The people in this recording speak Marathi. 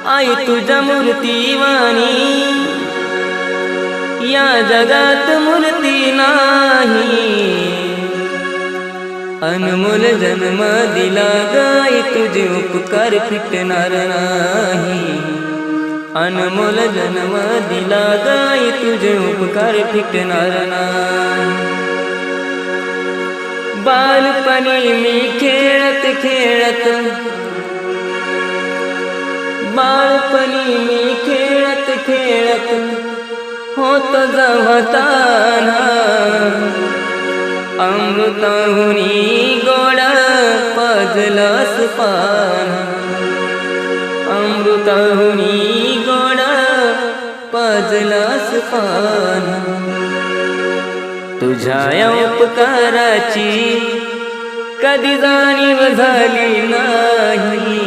आई तुझ्या मूर्तीवाणी या जगात मूर्ती नाही। अनमोल जन्म दिला गाई तुझे उपकार फिटणार नाही। अनमोल जन्म दिला गाई तुझे उपकार फिटणार नाही। बालपणी मी खेळत खेळत बालपणी मी खेळत खेळत होत जमताना अमृताहुनी गोड पाजलास पान। अमृताहुनी गोड पाजलास पान। तुझ्या उपकाराची कधी जाणीव झाली नाही।